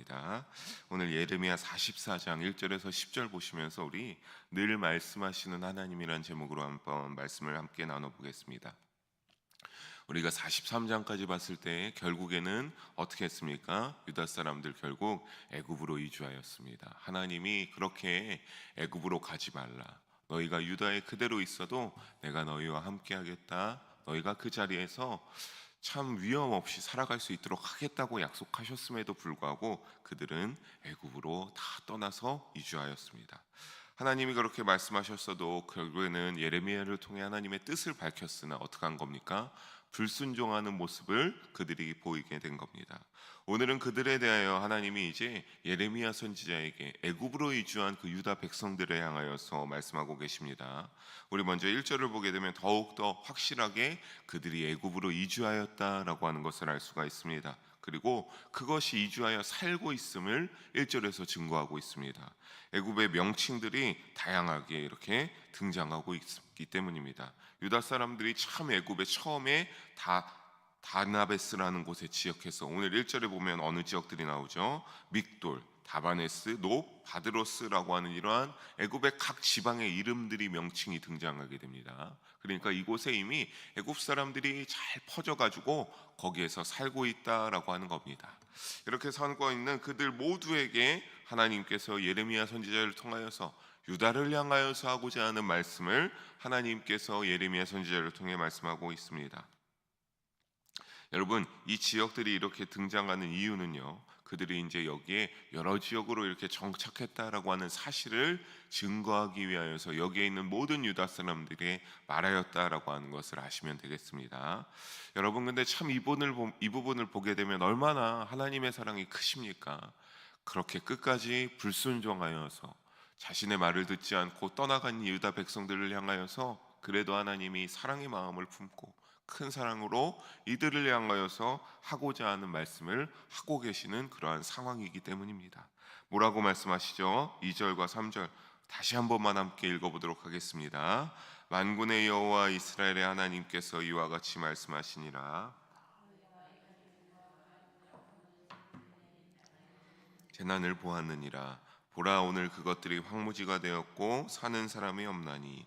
합니다. 오늘 예레미야 44장 1절에서 10절 보시면서 우리 늘 말씀하시는 하나님이란 제목으로 한번 말씀을 함께 나눠보겠습니다. 우리가 43장까지 봤을 때 결국에는 어떻게 했습니까? 유다 사람들 결국 애굽으로 이주하였습니다. 하나님이 그렇게 애굽으로 가지 말라, 너희가 유다에 그대로 있어도 내가 너희와 함께 하겠다, 너희가 그 자리에서 참 위험 없이 살아갈 수 있도록 하겠다고 약속하셨음에도 불구하고 그들은 애굽으로 다 떠나서 이주하였습니다. 하나님이 그렇게 말씀하셨어도 결국에는 예레미야를 통해 하나님의 뜻을 밝혔으나 어떻게 한 겁니까? 불순종하는 모습을 그들이 보이게 된 겁니다. 오늘은 그들에 대하여 하나님이 이제 예레미야 선지자에게 애굽으로 이주한 그 유다 백성들에 향하여서 말씀하고 계십니다. 우리 먼저 1절을 보게 되면 더욱더 확실하게 그들이 애굽으로 이주하였다라고 하는 것을 알 수가 있습니다. 그리고 그것이 이주하여 살고 있음을 1절에서 증거하고 있습니다. 애굽의 명칭들이 다양하게 이렇게 등장하고 있기 때문입니다. 유다 사람들이 참 애굽에 처음에 다나베스라는 곳에 지역해서 오늘 1절에 보면 어느 지역들이 나오죠? 믹돌, 다바네스, 노, 바드로스라고 하는 이러한 애굽의 각 지방의 이름들이 명칭이 등장하게 됩니다. 그러니까 이곳에 이미 애굽 사람들이 잘 퍼져가지고 거기에서 살고 있다라고 하는 겁니다. 이렇게 살고 있는 그들 모두에게 하나님께서 예레미야 선지자를 통하여서 유다를 향하여서 하고자 하는 말씀을 하나님께서 예레미야 선지자를 통해 말씀하고 있습니다. 여러분, 이 지역들이 이렇게 등장하는 이유는요, 그들이 이제 여기에 여러 지역으로 이렇게 정착했다라고 하는 사실을 증거하기 위하여서 여기에 있는 모든 유다 사람들이 말하였다라고 하는 것을 아시면 되겠습니다. 여러분, 근데 참 이 부분을 보게 되면 얼마나 하나님의 사랑이 크십니까? 그렇게 끝까지 불순종하여서 자신의 말을 듣지 않고 떠나간 유다 백성들을 향하여서 그래도 하나님이 사랑의 마음을 품고 큰 사랑으로 이들을 향하여서 하고자 하는 말씀을 하고 계시는 그러한 상황이기 때문입니다. 뭐라고 말씀하시죠? 2절과 3절 다시 한 번만 함께 읽어보도록 하겠습니다. 만군의 여호와 이스라엘의 하나님께서 이와 같이 말씀하시니라. 재난을 보았느니라. 보라, 오늘 그것들이 황무지가 되었고 사는 사람이 없나니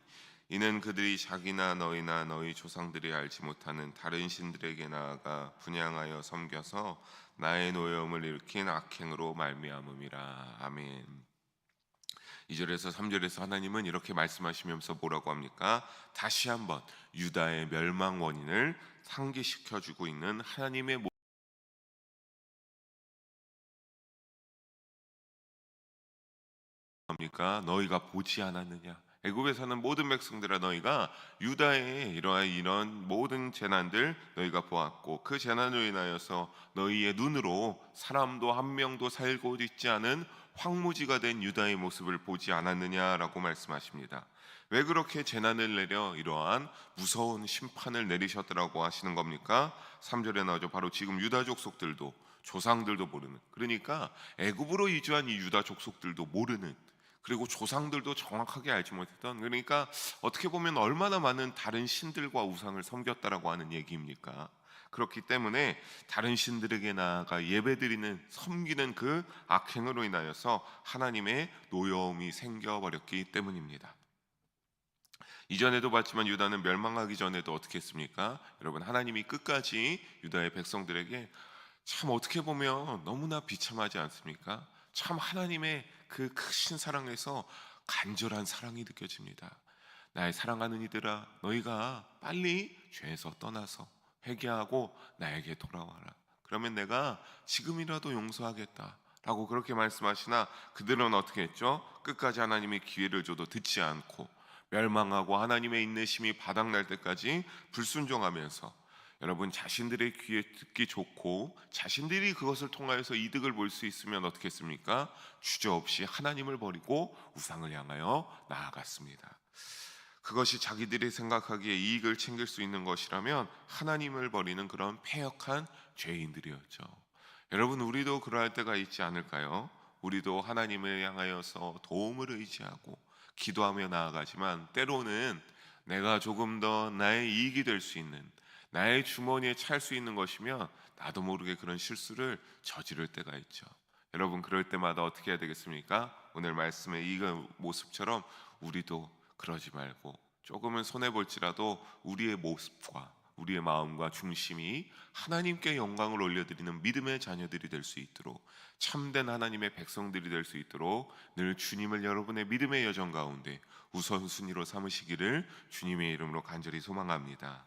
이는 그들이 자기나 너희나 너희 조상들이 알지 못하는 다른 신들에게 나아가 분향하여 섬겨서 나의 노여움을 일으킨 악행으로 말미암음이라. 아멘. 2절에서 3절에서 하나님은 이렇게 말씀하시면서 뭐라고 합니까? 다시 한번 유다의 멸망 원인을 상기시켜주고 있는 하나님의 뭡니까? 너희가 보지 않았느냐? 애굽에 사는 모든 백성들아, 너희가 유다의 이런 모든 재난들 너희가 보았고 그 재난으로 인하여서 너희의 눈으로 사람도 한 명도 살고 있지 않은 황무지가 된 유다의 모습을 보지 않았느냐라고 말씀하십니다. 왜 그렇게 재난을 내려 이러한 무서운 심판을 내리셨더라고 하시는 겁니까? 3절에 나오죠. 바로 지금 유다 족속들도 조상들도 모르는, 그러니까 애굽으로 이주한 이 유다 족속들도 모르는, 그리고 조상들도 정확하게 알지 못했던, 그러니까 어떻게 보면 얼마나 많은 다른 신들과 우상을 섬겼다라고 하는 얘기입니까? 그렇기 때문에 다른 신들에게 나아가 예배드리는 섬기는 그 악행으로 인하여서 하나님의 노여움이 생겨버렸기 때문입니다. 이전에도 봤지만 유다는 멸망하기 전에도 어떻게 했습니까? 여러분, 하나님이 끝까지 유다의 백성들에게 참 어떻게 보면 너무나 비참하지 않습니까? 참 하나님의 그 크신 사랑에서 간절한 사랑이 느껴집니다. 나의 사랑하는 이들아, 너희가 빨리 죄에서 떠나서 회개하고 나에게 돌아와라. 그러면 내가 지금이라도 용서하겠다 라고 그렇게 말씀하시나 그들은 어떻게 했죠? 끝까지 하나님이 기회를 줘도 듣지 않고 멸망하고 하나님의 인내심이 바닥날 때까지 불순종하면서, 여러분, 자신들의 귀에 듣기 좋고 자신들이 그것을 통하여서 이득을 볼 수 있으면 어떻게 했습니까? 주저없이 하나님을 버리고 우상을 향하여 나아갔습니다. 그것이 자기들이 생각하기에 이익을 챙길 수 있는 것이라면 하나님을 버리는 그런 패역한 죄인들이었죠. 여러분, 우리도 그러할 때가 있지 않을까요? 우리도 하나님을 향하여서 도움을 의지하고 기도하며 나아가지만 때로는 내가 조금 더 나의 이익이 될 수 있는, 나의 주머니에 찰 수 있는 것이면 나도 모르게 그런 실수를 저지를 때가 있죠. 여러분 그럴 때마다 어떻게 해야 되겠습니까? 오늘 말씀의 이 모습처럼 우리도 그러지 말고 조금은 손해 볼지라도 우리의 모습과 우리의 마음과 중심이 하나님께 영광을 올려드리는 믿음의 자녀들이 될 수 있도록, 참된 하나님의 백성들이 될 수 있도록 늘 주님을 여러분의 믿음의 여정 가운데 우선순위로 삼으시기를 주님의 이름으로 간절히 소망합니다.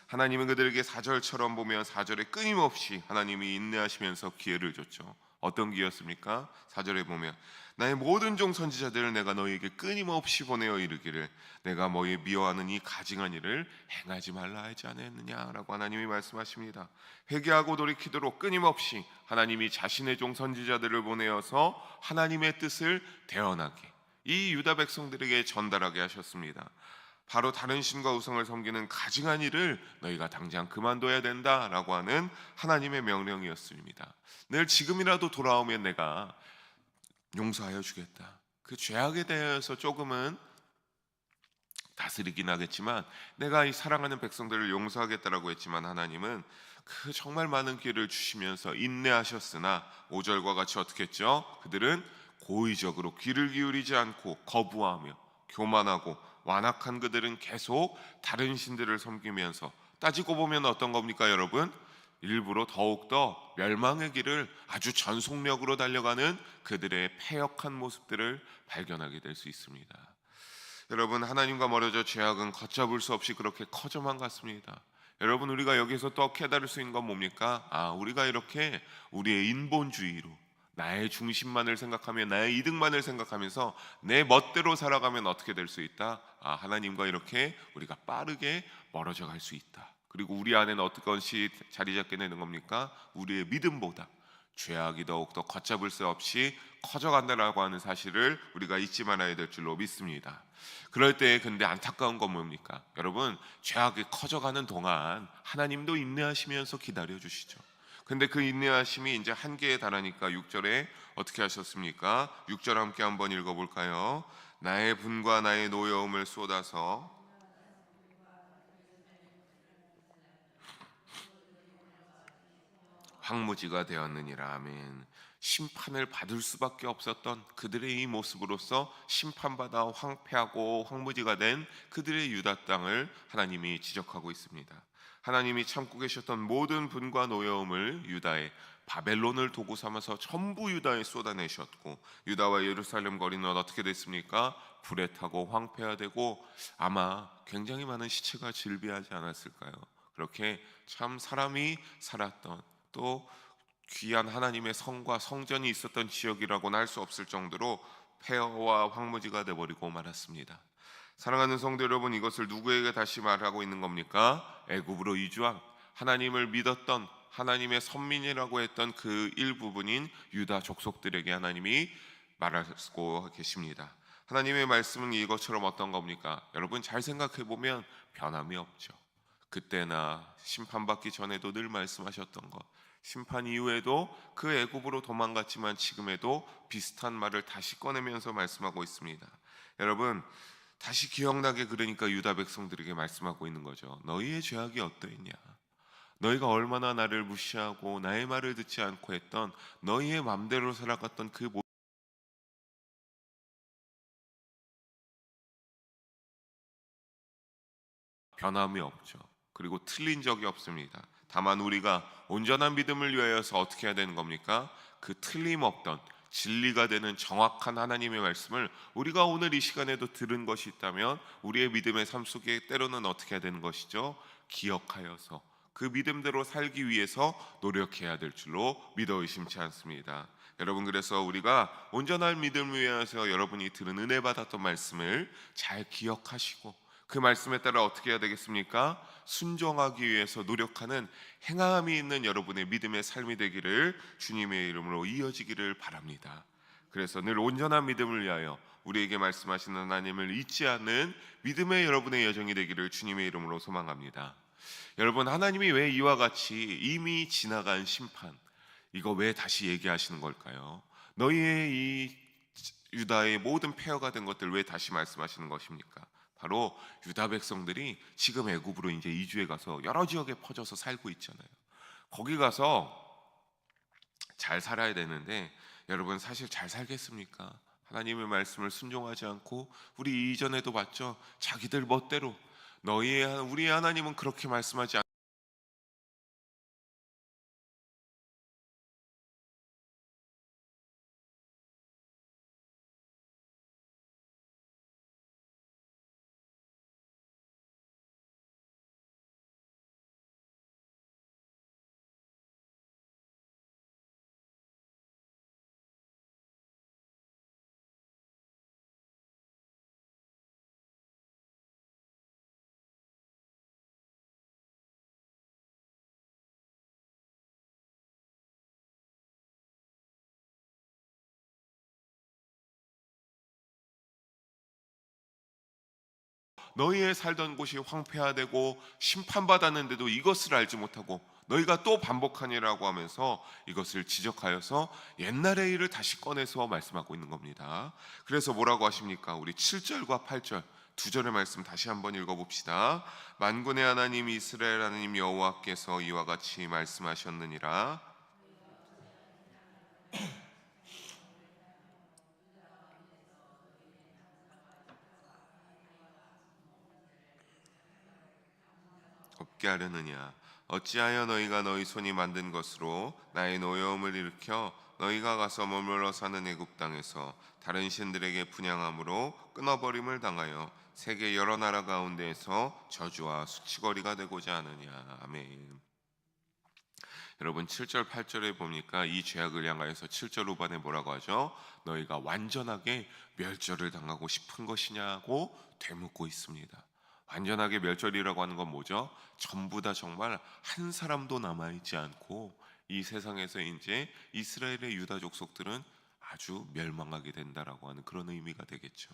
하나님은 그들에게 4절처럼 보면 4절에 끊임없이 하나님이 인내하시면서 기회를 줬죠. 어떤 기회였습니까? 4절에 보면 나의 모든 종 선지자들을 내가 너희에게 끊임없이 보내어 이르기를 내가 너희 미워하는 이 가증한 일을 행하지 말라 하지 않았느냐라고 하나님이 말씀하십니다. 회개하고 돌이키도록 끊임없이 하나님이 자신의 종 선지자들을 보내어서 하나님의 뜻을 대언하게, 이 유다 백성들에게 전달하게 하셨습니다. 바로 다른 신과 우상을 섬기는 가증한 일을 너희가 당장 그만둬야 된다라고 하는 하나님의 명령이었습니다. 늘 지금이라도 돌아오면 내가 용서하여 주겠다. 그 죄악에 대해서 조금은 다스리긴 하겠지만 내가 이 사랑하는 백성들을 용서하겠다라고 했지만 하나님은 그 정말 많은 기회를 주시면서 인내하셨으나 5절과 같이 어떻게 했죠? 그들은 고의적으로 귀를 기울이지 않고 거부하며 교만하고 완악한 그들은 계속 다른 신들을 섬기면서, 따지고 보면 어떤 겁니까 여러분? 일부러 더욱더 멸망의 길을 아주 전속력으로 달려가는 그들의 패역한 모습들을 발견하게 될 수 있습니다. 여러분, 하나님과 멀어져 죄악은 걷잡을 수 없이 그렇게 커져만 갔습니다. 여러분, 우리가 여기서 또 깨달을 수 있는 건 뭡니까? 우리가 이렇게 우리의 인본주의로 나의 중심만을 생각하며 나의 이득만을 생각하면서 내 멋대로 살아가면 어떻게 될 수 있다? 하나님과 이렇게 우리가 빠르게 멀어져 갈 수 있다. 그리고 우리 안에는 어떤 것이 자리 잡게 되는 겁니까? 우리의 믿음보다 죄악이 더욱더 걷잡을 수 없이 커져간다라고 하는 사실을 우리가 잊지 말아야 될 줄로 믿습니다. 그럴 때 근데 안타까운 건 뭡니까? 여러분, 죄악이 커져가는 동안 하나님도 인내하시면서 기다려 주시죠. 근데 그 인내하심이 이제 한계에 달하니까 6절에 어떻게 하셨습니까? 6절 함께 한번 읽어볼까요? 나의 분과 나의 노여움을 쏟아서 황무지가 되었느니라. 아멘. 심판을 받을 수밖에 없었던 그들의 이 모습으로서 심판받아 황폐하고 황무지가 된 그들의 유다 땅을 하나님이 지적하고 있습니다. 하나님이 참고 계셨던 모든 분과 노여움을 유다에, 바벨론을 도구 삼아서 전부 유다에 쏟아내셨고, 유다와 예루살렘 거리는 어떻게 됐습니까? 불에 타고 황폐화되고 아마 굉장히 많은 시체가 질비하지 않았을까요? 그렇게 참 사람이 살았던, 또 귀한 하나님의 성과 성전이 있었던 지역이라고는 할 수 없을 정도로 폐허와 황무지가 되어버리고 말았습니다. 사랑하는 성도 여러분, 이것을 누구에게 다시 말하고 있는 겁니까? 애굽으로 이주한 하나님을 믿었던 하나님의 선민이라고 했던 그 일부분인 유다 족속들에게 하나님이 말하고 계십니다. 하나님의 말씀은 이것처럼 어떤 겁니까? 여러분 잘 생각해 보면 변함이 없죠. 그때나 심판받기 전에도 늘 말씀하셨던 것, 심판 이후에도 그 애굽으로 도망갔지만 지금에도 비슷한 말을 다시 꺼내면서 말씀하고 있습니다. 여러분, 다시 기억나게 그러니까 유다 백성들에게 말씀하고 있는 거죠. 너희의 죄악이 어떠했냐? 너희가 얼마나 나를 무시하고 나의 말을 듣지 않고 했던, 너희의 맘대로 살아갔던 그 변함이 없죠. 그리고 틀린 적이 없습니다. 다만 우리가 온전한 믿음을 위하여서 어떻게 해야 되는 겁니까? 그 틀림없던 진리가 되는 정확한 하나님의 말씀을 우리가 오늘 이 시간에도 들은 것이 있다면 우리의 믿음의 삶 속에 때로는 어떻게 해야 되는 것이죠? 기억하여서 그 믿음대로 살기 위해서 노력해야 될 줄로 믿어 의심치 않습니다. 여러분, 그래서 우리가 온전한 믿음을 위해서 여러분이 들은 은혜 받았던 말씀을 잘 기억하시고 그 말씀에 따라 어떻게 해야 되겠습니까? 순종하기 위해서 노력하는 행함이 있는 여러분의 믿음의 삶이 되기를 주님의 이름으로 이어지기를 바랍니다. 그래서 늘 온전한 믿음을 위하여 우리에게 말씀하시는 하나님을 잊지 않는 믿음의 여러분의 여정이 되기를 주님의 이름으로 소망합니다. 여러분, 하나님이 왜 이와 같이 이미 지나간 심판, 이거 왜 다시 얘기하시는 걸까요? 너희의 이 유다의 모든 폐허가 된 것들 왜 다시 말씀하시는 것입니까? 바로 유다 백성들이 지금 애굽으로 이제 이주해 가서 여러 지역에 퍼져서 살고 있잖아요. 거기 가서 잘 살아야 되는데 여러분 사실 잘 살겠습니까? 하나님의 말씀을 순종하지 않고 우리 이전에도 봤죠. 자기들 멋대로 우리 하나님은 그렇게 말씀하지 않 너희의 살던 곳이 황폐화되고 심판받았는데도 이것을 알지 못하고 너희가 또 반복하니라고 하면서 이것을 지적하여서 옛날의 일을 다시 꺼내서 말씀하고 있는 겁니다. 그래서 뭐라고 하십니까? 우리 7절과 8절 두 절의 말씀 다시 한번 읽어봅시다. 만군의 하나님 이스라엘 하나님 여호와께서 이와 같이 말씀하셨느니라. 없게 하려느냐? 어찌하여 너희가 너희 손이 만든 것으로 나의 노여움을 일으켜 너희가 가서 머물러 사는 애굽 땅에서 다른 신들에게 분향함으로 끊어버림을 당하여 세계 여러 나라 가운데에서 저주와 수치거리가 되고자 하느냐. 아멘. 여러분 7절 8절에 보니까 이 죄악을 향하여서 7절 후반에 뭐라고 하죠? 너희가 완전하게 멸절을 당하고 싶은 것이냐고 되묻고 있습니다. 완전하게 멸절이라고 하는 건 뭐죠? 전부 다 정말 한 사람도 남아있지 않고 이 세상에서 이제 이스라엘의 유다 족속들은 아주 멸망하게 된다라고 하는 그런 의미가 되겠죠.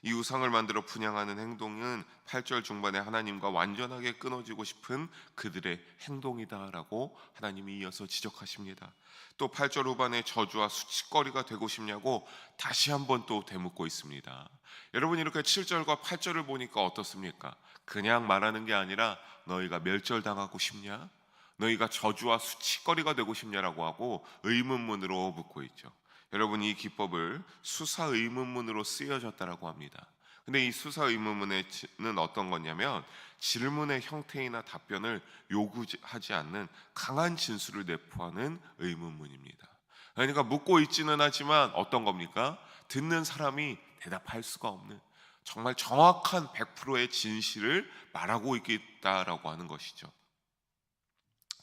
이 우상을 만들어 분향하는 행동은 8절 중반에 하나님과 완전하게 끊어지고 싶은 그들의 행동이다라고 하나님이 이어서 지적하십니다. 또 8절 후반에 저주와 수치거리가 되고 싶냐고 다시 한번 또 되묻고 있습니다. 여러분 이렇게 7절과 8절을 보니까 어떻습니까? 그냥 말하는 게 아니라 너희가 멸절당하고 싶냐? 너희가 저주와 수치거리가 되고 싶냐라고 하고 의문문으로 묻고 있죠. 여러분 이 기법을 수사 의문문으로 쓰여졌다라고 합니다. 근데 이 수사 의문문은 어떤 거냐면 질문의 형태이나 답변을 요구하지 않는 강한 진술을 내포하는 의문문입니다. 그러니까 묻고 있지는 하지만 어떤 겁니까? 듣는 사람이 대답할 수가 없는 정말 정확한 100%의 진실을 말하고 있겠다라고 하는 것이죠.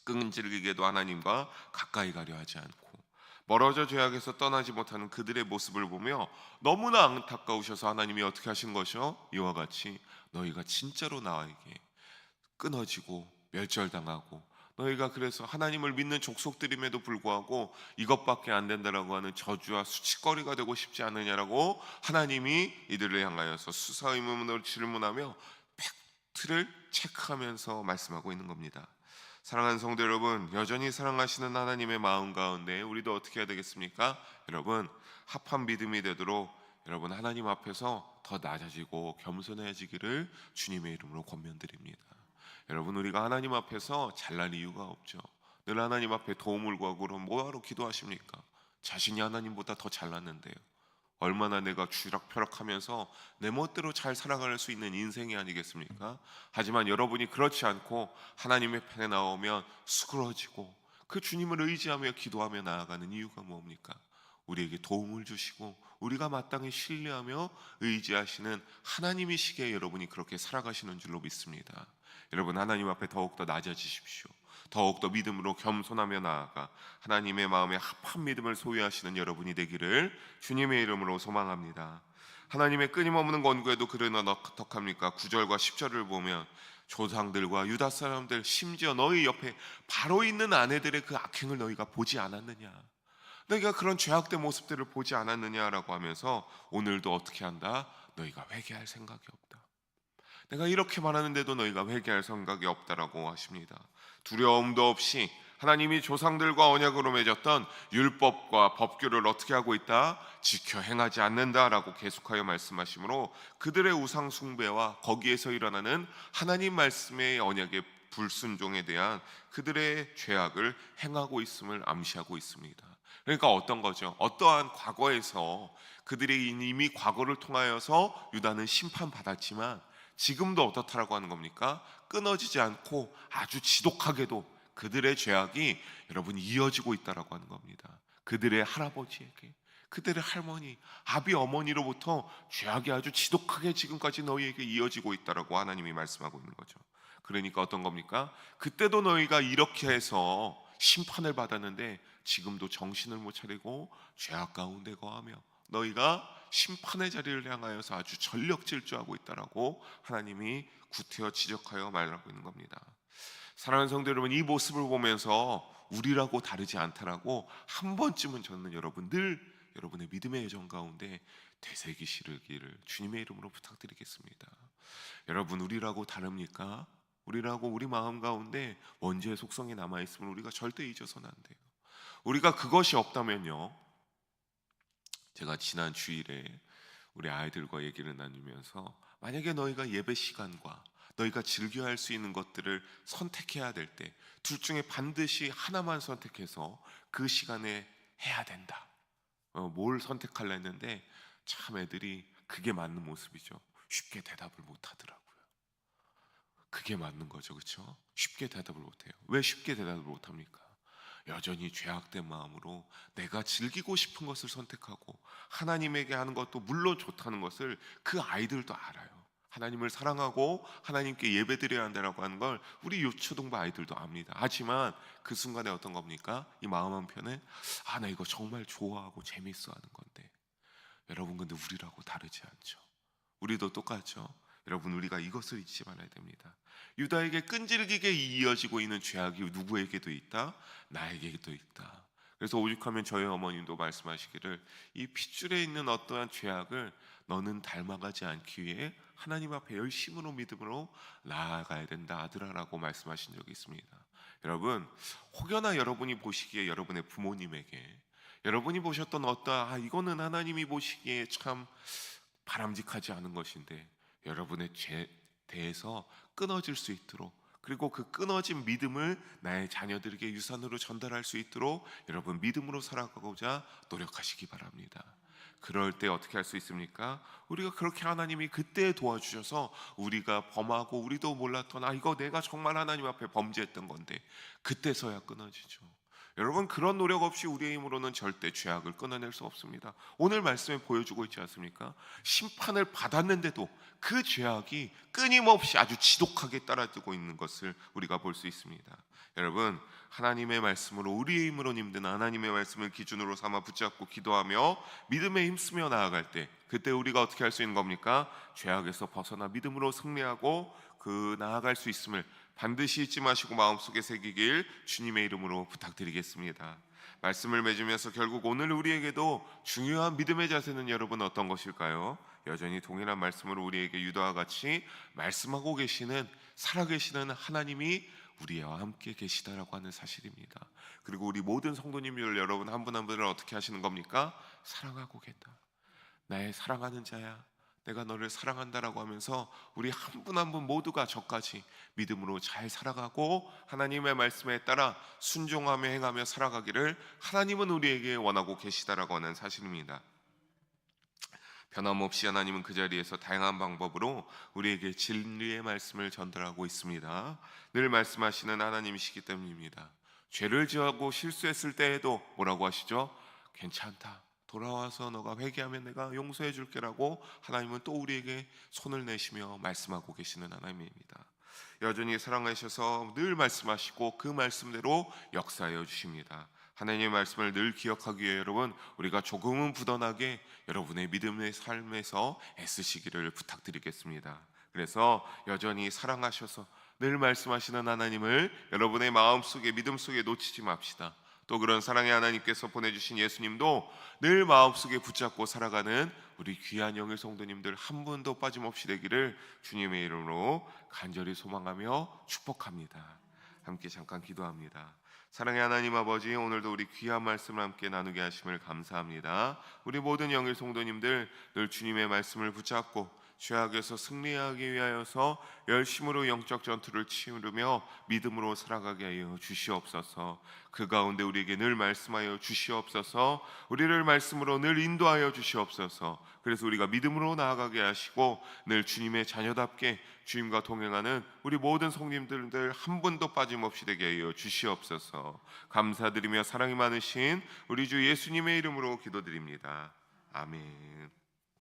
끈질기게도 하나님과 가까이 가려 하지 않고 멀어져 죄악에서 떠나지 못하는 그들의 모습을 보며 너무나 안타까우셔서 하나님이 어떻게 하신 것이요? 이와 같이 너희가 진짜로 나에게 끊어지고 멸절당하고 너희가 그래서 하나님을 믿는 족속들임에도 불구하고 이것밖에 안 된다라고 하는 저주와 수치거리가 되고 싶지 않느냐라고 하나님이 이들을 향하여서 수사 의문으로 질문하며 팩트를 체크하면서 말씀하고 있는 겁니다. 사랑하는 성도 여러분, 여전히 사랑하시는 하나님의 마음 가운데 우리도 어떻게 해야 되겠습니까? 여러분, 합한 믿음이 되도록 여러분 하나님 앞에서 더 낮아지고 겸손해지기를 주님의 이름으로 권면드립니다. 여러분 우리가 하나님 앞에서 잘날 이유가 없죠. 늘 하나님 앞에 도움을 구하고 그럼 뭐하러 기도하십니까? 자신이 하나님보다 더 잘났는데요. 얼마나 내가 쥐락펴락하면서 내 멋대로 잘 살아갈 수 있는 인생이 아니겠습니까? 하지만 여러분이 그렇지 않고 하나님의 편에 나오면 수그러지고 그 주님을 의지하며 기도하며 나아가는 이유가 뭡니까? 우리에게 도움을 주시고 우리가 마땅히 신뢰하며 의지하시는 하나님이시기에 여러분이 그렇게 살아가시는 줄로 믿습니다. 여러분 하나님 앞에 더욱더 낮아지십시오. 더욱더 믿음으로 겸손하며 나아가 하나님의 마음에 합한 믿음을 소유하시는 여러분이 되기를 주님의 이름으로 소망합니다. 하나님의 끊임없는 권고에도 그러나 어떡합니까? 9절과 10절을 보면 조상들과 유다 사람들 심지어 너희 옆에 바로 있는 아내들의 그 악행을 너희가 보지 않았느냐? 너희가 그런 죄악된 모습들을 보지 않았느냐라고 하면서 오늘도 어떻게 한다? 너희가 회개할 생각이 없다. 내가 이렇게 말하는데도 너희가 회개할 생각이 없다라고 하십니다. 두려움도 없이 하나님이 조상들과 언약으로 맺었던 율법과 법규를 어떻게 하고 있다? 지켜 행하지 않는다라고 계속하여 말씀하시므로 그들의 우상 숭배와 거기에서 일어나는 하나님 말씀의 언약의 불순종에 대한 그들의 죄악을 행하고 있음을 암시하고 있습니다. 그러니까 어떤 거죠? 어떠한 과거에서 그들이 이미 과거를 통하여서 유다는 심판받았지만 지금도 어떻다라고 하는 겁니까? 끊어지지 않고 아주 지독하게도 그들의 죄악이 여러분 이어지고 있다라고 하는 겁니다. 그들의 할아버지에게, 그들의 할머니, 아비 어머니로부터 죄악이 아주 지독하게 지금까지 너희에게 이어지고 있다라고 하나님이 말씀하고 있는 거죠. 그러니까 어떤 겁니까? 그때도 너희가 이렇게 해서 심판을 받았는데 지금도 정신을 못 차리고 죄악 가운데 거하며 너희가 심판의 자리를 향하여서 아주 전력 질주하고 있다라고 하나님이 구태여 지적하여 말하고 있는 겁니다. 사랑하는 성도 여러분, 이 모습을 보면서 우리라고 다르지 않다라고 한 번쯤은 저는 늘 여러분의 믿음의 여정 가운데 되새기시기를 주님의 이름으로 부탁드리겠습니다. 여러분, 우리라고 다릅니까? 우리라고 우리 마음 가운데 원죄의 속성이 남아있으면 우리가 절대 잊어서는 안 돼요. 우리가 그것이 없다면요, 제가 지난 주일에 우리 아이들과 얘기를 나누면서 만약에 너희가 예배 시간과 너희가 즐겨야 할 수 있는 것들을 선택해야 될 때 둘 중에 반드시 하나만 선택해서 그 시간에 해야 된다, 뭘 선택할라 했는데 참 애들이 그게 맞는 모습이죠. 쉽게 대답을 못 하더라고요. 그게 맞는 거죠, 그렇죠? 쉽게 대답을 못 해요. 왜 쉽게 대답을 못 합니까? 여전히 죄악된 마음으로 내가 즐기고 싶은 것을 선택하고 하나님에게 하는 것도 물론 좋다는 것을 그 아이들도 알아요. 하나님을 사랑하고 하나님께 예배드려야 한다라고 하는 걸 우리 유초등부 아이들도 압니다. 하지만 그 순간에 어떤 겁니까? 이 마음 한편에 나 이거 정말 좋아하고 재밌어 하는 건데, 여러분 근데 우리라고 다르지 않죠. 우리도 똑같죠. 여러분, 우리가 이것을 잊지 말아야 됩니다. 유다에게 끈질기게 이어지고 있는 죄악이 누구에게도 있다? 나에게도 있다. 그래서 오죽하면 저희 어머님도 말씀하시기를 이 핏줄에 있는 어떠한 죄악을 너는 닮아가지 않기 위해 하나님 앞에 열심으로 믿음으로 나아가야 된다 아들아라고 말씀하신 적이 있습니다. 여러분, 혹여나 여러분이 보시기에 여러분의 부모님에게 여러분이 보셨던 어떠한 이거는 하나님이 보시기에 참 바람직하지 않은 것인데 여러분의 죄에 대해서 끊어질 수 있도록, 그리고 그 끊어진 믿음을 나의 자녀들에게 유산으로 전달할 수 있도록 여러분 믿음으로 살아가고자 노력하시기 바랍니다. 그럴 때 어떻게 할 수 있습니까? 우리가 그렇게 하나님이 그때 도와주셔서 우리가 범하고 우리도 몰랐던 이거 내가 정말 하나님 앞에 범죄했던 건데 그때서야 끊어지죠. 여러분, 그런 노력 없이 우리의 힘으로는 절대 죄악을 끊어낼 수 없습니다. 오늘 말씀에 보여주고 있지 않습니까? 심판을 받았는데도 그 죄악이 끊임없이 아주 지독하게 따라두고 있는 것을 우리가 볼 수 있습니다. 여러분, 하나님의 말씀으로 우리의 힘으로 힘든 하나님의 말씀을 기준으로 삼아 붙잡고 기도하며 믿음에 힘쓰며 나아갈 때 그때 우리가 어떻게 할 수 있는 겁니까? 죄악에서 벗어나 믿음으로 승리하고 그 나아갈 수 있음을 반드시 잊지 마시고 마음속에 새기길 주님의 이름으로 부탁드리겠습니다. 말씀을 맺으면서 결국 오늘 우리에게도 중요한 믿음의 자세는 여러분 어떤 것일까요? 여전히 동일한 말씀으로 우리에게 유다와 같이 말씀하고 계시는 살아계시는 하나님이 우리와 함께 계시다라고 하는 사실입니다. 그리고 우리 모든 성도님들 여러분 한 분 한 분을 어떻게 하시는 겁니까? 사랑하고 계다. 나의 사랑하는 자야, 내가 너를 사랑한다라고 하면서 우리 한 분 한 분 모두가 저까지 믿음으로 잘 살아가고 하나님의 말씀에 따라 순종하며 행하며 살아가기를 하나님은 우리에게 원하고 계시다라고 하는 사실입니다. 변함없이 하나님은 그 자리에서 다양한 방법으로 우리에게 진리의 말씀을 전달하고 있습니다. 늘 말씀하시는 하나님이시기 때문입니다. 죄를 지하고 실수했을 때에도 뭐라고 하시죠? 괜찮다, 돌아와서 너가 회개하면 내가 용서해 줄게라고 하나님은 또 우리에게 손을 내시며 말씀하고 계시는 하나님입니다. 여전히 사랑하셔서 늘 말씀하시고 그 말씀대로 역사하여 주십니다. 하나님의 말씀을 늘 기억하기 위해 여러분 우리가 조금은 부단하게 여러분의 믿음의 삶에서 애쓰시기를 부탁드리겠습니다. 그래서 여전히 사랑하셔서 늘 말씀하시는 하나님을 여러분의 마음속에 믿음 속에 놓치지 맙시다. 또 그런 사랑의 하나님께서 보내주신 예수님도 늘 마음속에 붙잡고 살아가는 우리 귀한 영의 성도님들 한 분도 빠짐없이 되기를 주님의 이름으로 간절히 소망하며 축복합니다. 함께 잠깐 기도합니다. 사랑의 하나님 아버지, 오늘도 우리 귀한 말씀을 함께 나누게 하심을 감사합니다. 우리 모든 영의 성도님들 늘 주님의 말씀을 붙잡고 죄악에서 승리하기 위하여서 열심으로 영적 전투를 치르며 믿음으로 살아가게 하여 주시옵소서. 그 가운데 우리에게 늘 말씀하여 주시옵소서. 우리를 말씀으로 늘 인도하여 주시옵소서. 그래서 우리가 믿음으로 나아가게 하시고 늘 주님의 자녀답게 주님과 동행하는 우리 모든 성님들 한 분도 빠짐없이 되게 하여 주시옵소서. 감사드리며 사랑이 많으신 우리 주 예수님의 이름으로 기도드립니다. 아멘.